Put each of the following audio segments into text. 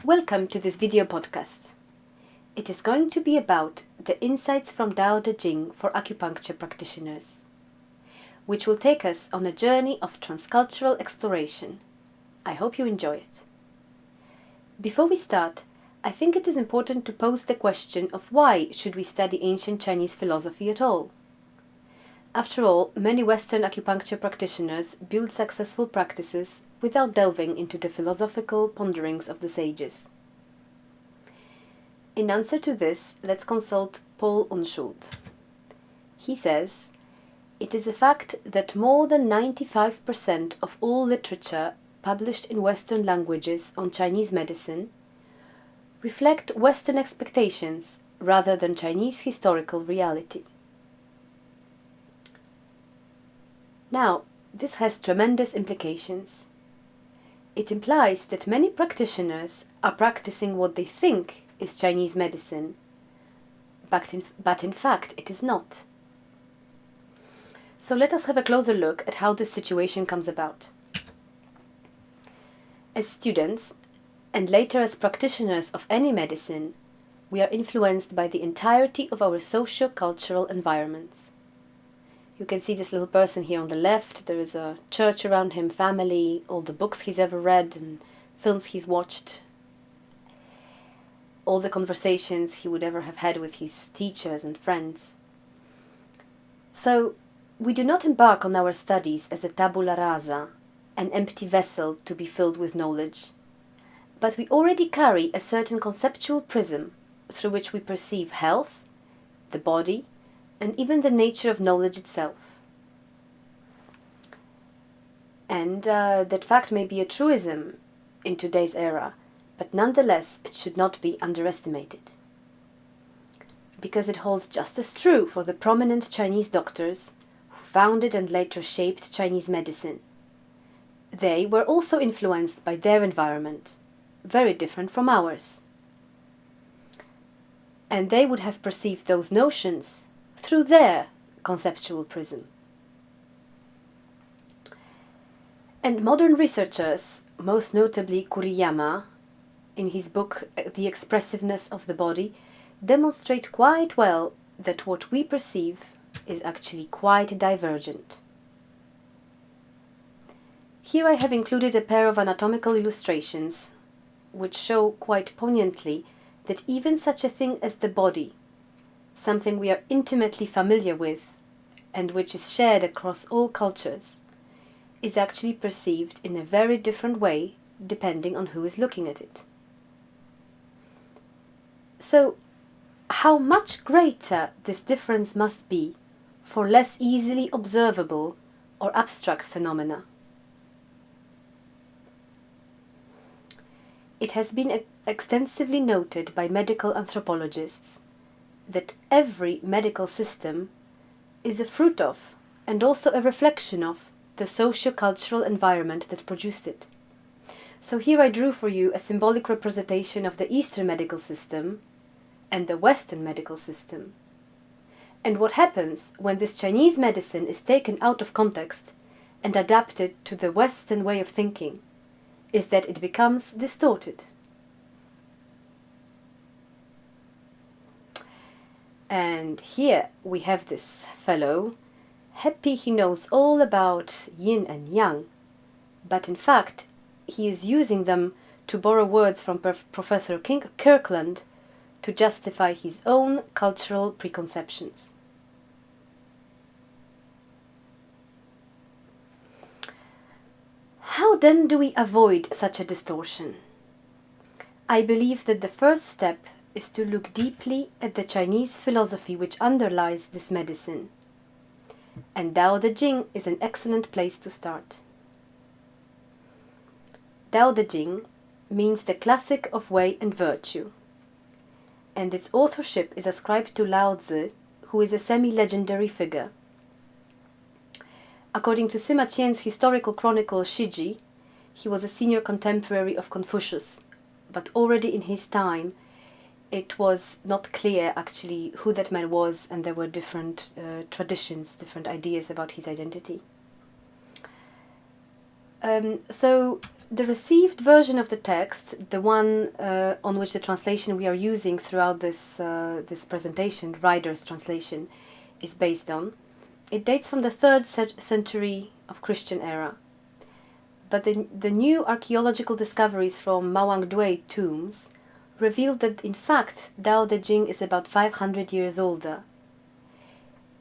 Welcome to this video podcast. It is going to be about the insights from Daodejing for acupuncture practitioners, which will take us on a journey of transcultural exploration. I hope you enjoy it. Before we start, I think it is important to pose the question of why should we study ancient Chinese philosophy at all? After all, many Western acupuncture practitioners build successful practices without delving into the philosophical ponderings of the sages. In answer to this, let's consult Paul Unschuld. He says, "It is a fact that more than 95% of all literature published in Western languages on Chinese medicine reflect Western expectations rather than Chinese historical reality." Now, this has tremendous implications. It implies that many practitioners are practicing what they think is Chinese medicine, but in fact it is not. So let us have a closer look at how this situation comes about. As students, and later as practitioners of any medicine, we are influenced by the entirety of our socio-cultural environments. You can see this little person here on the left. There is a church around him, family, all the books he's ever read and films he's watched, all the conversations he would ever have had with his teachers and friends. So, we do not embark on our studies as a tabula rasa, an empty vessel to be filled with knowledge, but we already carry a certain conceptual prism through which we perceive health, the body, and even the nature of knowledge itself. And that fact may be a truism in today's era, but nonetheless it should not be underestimated, because it holds just as true for the prominent Chinese doctors who founded and later shaped Chinese medicine. They were also influenced by their environment, very different from ours. And they would have perceived those notions through their conceptual prism. And modern researchers, most notably Kuriyama, in his book The Expressiveness of the Body, demonstrate quite well that what we perceive is actually quite divergent. Here I have included a pair of anatomical illustrations which show quite poignantly that even such a thing as the body, something we are intimately familiar with and which is shared across all cultures, is actually perceived in a very different way depending on who is looking at it. So, how much greater this difference must be for less easily observable or abstract phenomena? It has been extensively noted by medical anthropologists that every medical system is a fruit of, and also a reflection of, the socio-cultural environment that produced it. So here I drew for you a symbolic representation of the Eastern medical system and the Western medical system. And what happens when this Chinese medicine is taken out of context and adapted to the Western way of thinking is that it becomes distorted. And here we have this fellow, happy he knows all about yin and yang, but in fact he is using them, to borrow words from Professor Kirkland, to justify his own cultural preconceptions. How then do we avoid such a distortion? I believe that the first step is to look deeply at the Chinese philosophy which underlies this medicine. And Daodejing is an excellent place to start. Daodejing means the classic of way and virtue, and its authorship is ascribed to Laozi, who is a semi-legendary figure. According to Sima Qian's historical chronicle Shiji, he was a senior contemporary of Confucius, but already in his time it was not clear actually who that man was, and there were different traditions, different ideas about his identity. So The received version of the text, the one on which the translation we are using throughout this presentation, Ryder's translation, is based on, it dates from the 3rd century of Christian era. But the new archaeological discoveries from Mawangdui tombs revealed that in fact Daodejing is about 500 years older.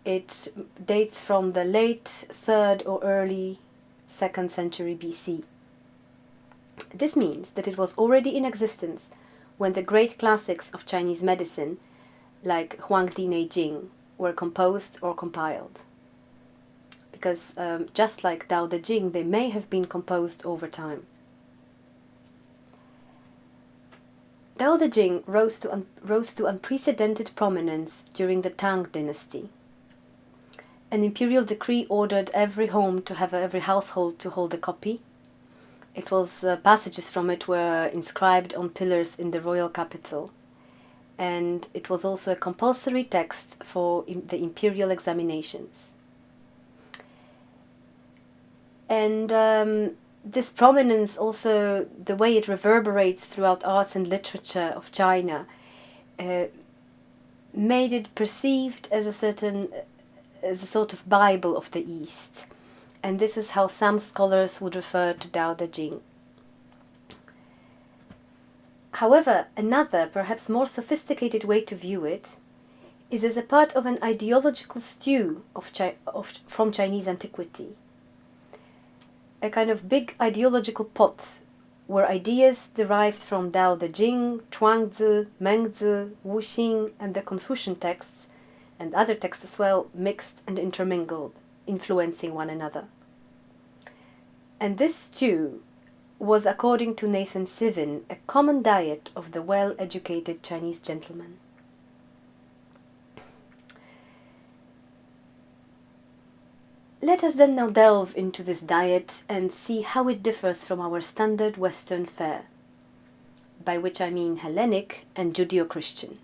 It dates from the late 3rd or early 2nd century BC. This means that it was already in existence when the great classics of Chinese medicine, like Daodejing, were composed or compiled. Because just like Daodejing, they may have been composed over time. Daodejing rose to unprecedented prominence during the Tang dynasty. An imperial decree ordered every household to hold a copy. It was passages from it were inscribed on pillars in the royal capital, and it was also a compulsory text for the imperial examinations. And this prominence, also the way it reverberates throughout arts and literature of China, made it perceived as a sort of Bible of the East. And this is how some scholars would refer to Daodejing. However, another, perhaps more sophisticated way to view it is as a part of an ideological stew from Chinese antiquity. A kind of big ideological pot where ideas derived from Daodejing, Chuangzi, Mengzi, Wuxing, and the Confucian texts, and other texts as well, mixed and intermingled, influencing one another. And this stew was, according to Nathan Sivin, a common diet of the well-educated Chinese gentleman. Let us then now delve into this diet and see how it differs from our standard Western fare, by which I mean Hellenic and Judeo-Christian.